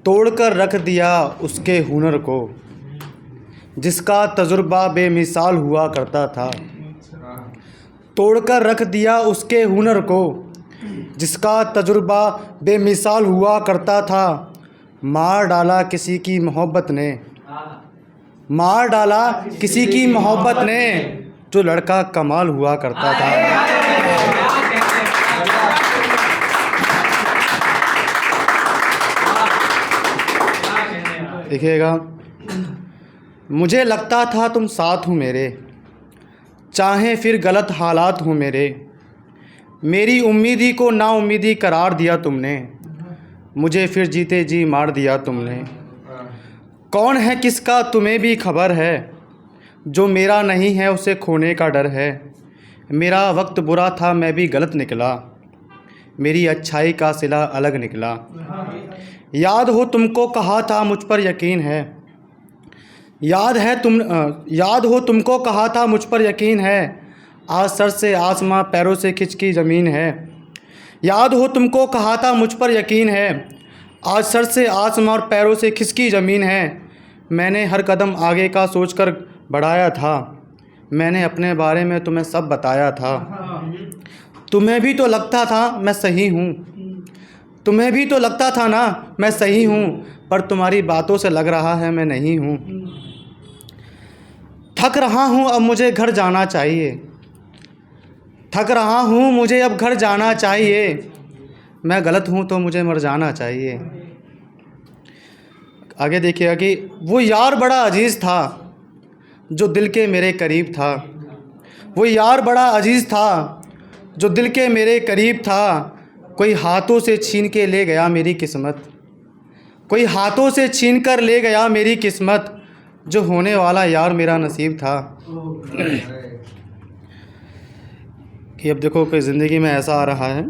तोड़कर रख दिया उसके हुनर को, जिसका तजुर्बा बेमिसाल हुआ करता था। तोड़कर रख दिया उसके हुनर को, जिसका तजुर्बा बेमिसाल हुआ करता था। मार डाला किसी की मोहब्बत ने, मार डाला किसी की मोहब्बत ने, जो लड़का कमाल हुआ करता था। देखिएगा, मुझे लगता था तुम साथ हो मेरे, चाहे फिर गलत हालात हो मेरे। मेरी उम्मीदी को नाउम्मीदी करार दिया तुमने, मुझे फिर जीते जी मार दिया तुमने। कौन है किसका तुम्हें भी खबर है, जो मेरा नहीं है उसे खोने का डर है। मेरा वक्त बुरा था, मैं भी गलत निकला, मेरी अच्छाई का सिला अलग निकला। याद हो तुमको कहा था मुझ पर यकीन है, याद हो तुमको कहा था मुझ पर यकीन है। आज सर से आसमां पैरों से खिंचकी ज़मीन है। याद हो तुमको कहा था मुझ पर यकीन है, आज सर से आसमां और पैरों से खिंचकी ज़मीन है। मैंने हर कदम आगे का सोचकर बढ़ाया था, मैंने अपने बारे में तुम्हें सब बताया था। तुम्हें भी तो लगता था मैं सही हूँ, तुम्हें भी तो लगता था ना मैं सही हूँ, पर तुम्हारी बातों से लग रहा है मैं नहीं हूँ। थक रहा हूँ अब मुझे घर जाना चाहिए, थक रहा हूँ मुझे अब घर जाना चाहिए। मैं गलत हूँ तो मुझे मर जाना चाहिए। आगे देखिएगा कि वो यार बड़ा अजीज़ था, जो दिल के मेरे करीब था। वो यार बड़ा अजीज़ था, जो दिल के मेरे करीब था। कोई हाथों से छीन के ले गया मेरी किस्मत, कोई हाथों से छीन कर ले गया मेरी किस्मत। जो होने वाला यार मेरा नसीब था। कि अब देखो कोई ज़िंदगी में ऐसा आ रहा है,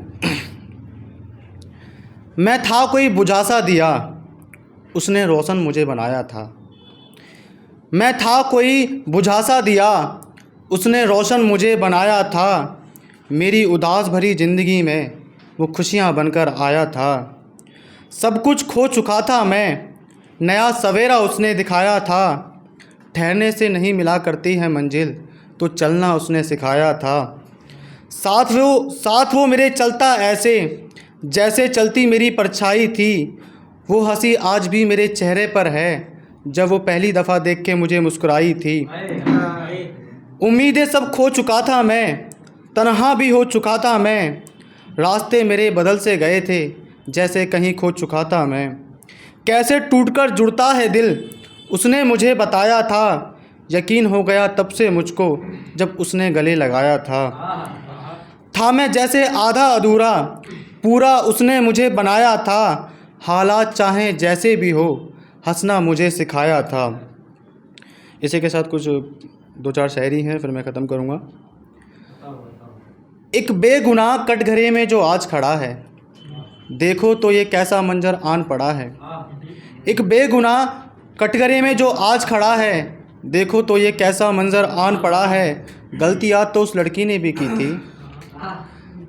मैं था कोई बुझा दिया, उसने रोशन मुझे बनाया था। मैं था कोई बुझा दिया, उसने रोशन मुझे बनाया था। मेरी उदास भरी ज़िंदगी में वो खुशियाँ बनकर आया था। सब कुछ खो चुका था मैं, नया सवेरा उसने दिखाया था। ठहरने से नहीं मिला करती है मंजिल, तो चलना उसने सिखाया था। साथ वो मेरे चलता ऐसे, जैसे चलती मेरी परछाई थी। वो हंसी आज भी मेरे चेहरे पर है, जब वो पहली दफ़ा देख के मुझे मुस्कुराई थी। उम्मीदें सब खो चुका था मैं, तन्हा भी हो चुका था मैं। रास्ते मेरे बदल से गए थे, जैसे कहीं खो चुका था मैं। कैसे टूटकर जुड़ता है दिल, उसने मुझे बताया था। यकीन हो गया तब से मुझको, जब उसने गले लगाया था मैं जैसे आधा अधूरा, पूरा उसने मुझे बनाया था। हालात चाहें जैसे भी हो, हंसना मुझे सिखाया था। इसी के साथ कुछ 2-4 शायरी हैं, फिर मैं ख़त्म करूँगा। एक बेगुनाह कटघरे में जो आज खड़ा है, देखो तो ये कैसा मंजर आन पड़ा है। एक बेगुनाह कटघरे में जो आज खड़ा है, देखो तो ये कैसा मंजर आन पड़ा है। गलतियाँ तो उस लड़की ने भी की थी,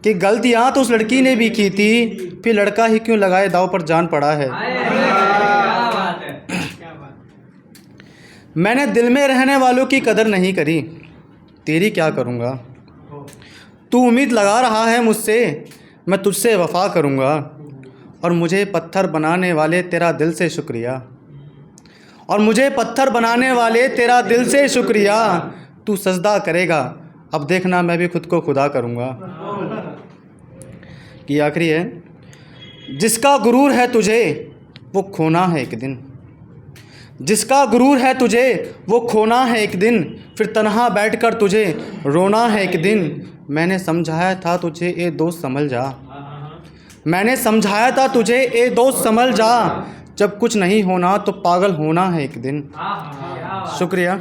कि गलतियाँ तो उस लड़की ने भी की थी, फिर लड़का ही क्यों लगाए दाव पर जान पड़ा है। मैंने दिल में रहने वालों की कदर नहीं करी, तेरी क्या करूँगा। तू उम्मीद लगा रहा है मुझसे, मैं तुझसे वफ़ा करूँगा। और मुझे पत्थर बनाने वाले तेरा दिल से शुक्रिया, और मुझे पत्थर बनाने वाले तेरा दिल से शुक्रिया। तू सजदा करेगा अब देखना, मैं भी खुद को खुदा करूँगा। कि आखिरी है, जिसका गुरूर है तुझे वो खोना है एक दिन, जिसका गुरूर है तुझे वो खोना है एक दिन। फिर तन्हा बैठकर तुझे रोना है एक दिन। मैंने समझाया था तुझे ए दोस्त संभल जा, मैंने समझाया था तुझे ए दोस्त संभल जा। जब कुछ नहीं होना तो पागल होना है एक दिन। शुक्रिया।